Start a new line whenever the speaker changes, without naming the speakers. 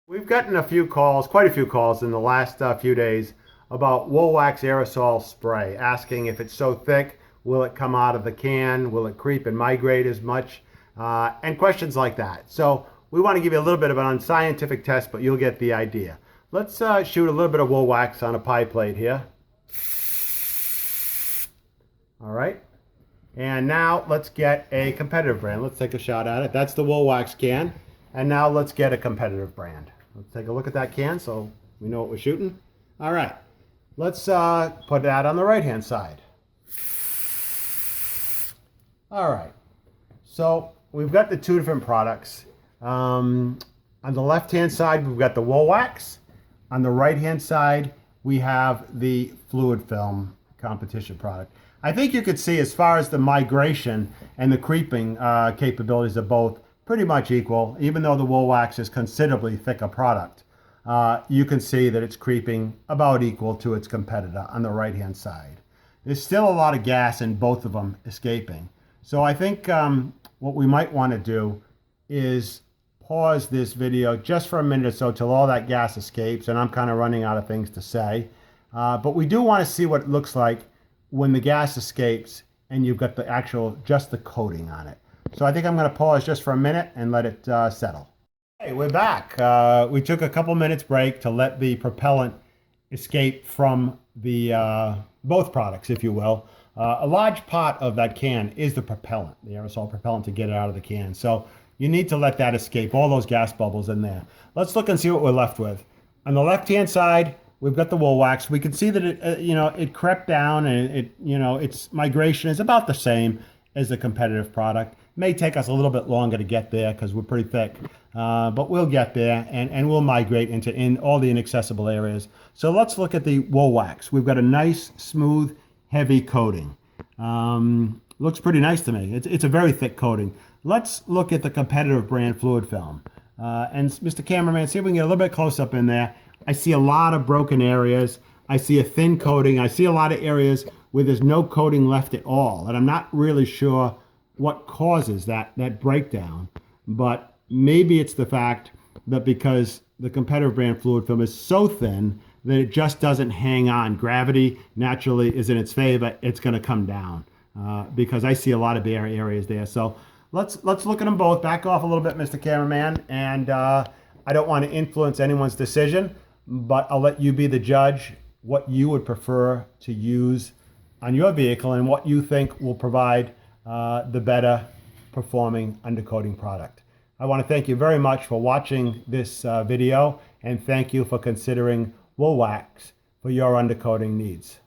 We've gotten a few calls, quite a few calls in the last few days about Woolwax aerosol spray, asking if it's so thick, will it come out of the can, will it creep and migrate as much, and questions like that. So we want to give you a little bit of an unscientific test, but you'll get the idea. Let's shoot a little bit of Woolwax on a pie plate here. All right. And now let's get a competitive brand. Let's take a shot at it. That's the Woolwax can. And now let's get a competitive brand. Let's take a look at that can so we know what we're shooting. All right. Let's put that on the right-hand side. All right. So we've got the two different products. On the left-hand side, we've got the Woolwax. On the right-hand side, we have the fluid film competition product. I think you could see as far as the migration and the creeping capabilities of both pretty much equal, even though the Woolwax is considerably thicker product. You can see that it's creeping about equal to its competitor on the right-hand side. There's still a lot of gas in both of them escaping. So I think what we might want to do is pause this video just for a minute or so till all that gas escapes, and I'm kind of running out of things to say. But we do want to see what it looks like when the gas escapes and you've got the actual, just the coating on it. So I think I'm going to pause just for a minute and let it settle. Hey, we're back. We took a couple minutes break to let the propellant escape from the both products, if you will. A large part of that can is the propellant, the aerosol propellant, to get it out of the can. So you need to let that escape, all those gas bubbles in there. Let's look and see what we're left with. On the left-hand side, we've got the Woolwax. We can see that it, it crept down, and its migration is about the same as the competitive product. May take us a little bit longer to get there because we're pretty thick, but we'll get there, and we'll migrate into all the inaccessible areas. So let's look at the Woolwax. We've got a nice, smooth, heavy coating. Looks pretty nice to me. It's a very thick coating. Let's look at the competitive brand fluid film. And Mr. Cameraman, see if we can get a little bit close up in there. I see a lot of broken areas. I see a thin coating. I see a lot of areas where there's no coating left at all. And I'm not really sure what causes that breakdown. But maybe it's the fact that because the competitive brand fluid film is so thin that it just doesn't hang on. Gravity naturally is in its favor. It's going to come down because I see a lot of bare areas there. So let's look at them both. Back off a little bit, Mr. Cameraman. And I don't want to influence anyone's decision, but I'll let you be the judge what you would prefer to use on your vehicle and what you think will provide the better performing undercoating product. I want to thank you very much for watching this video, and thank you for considering Woolwax for your undercoating needs.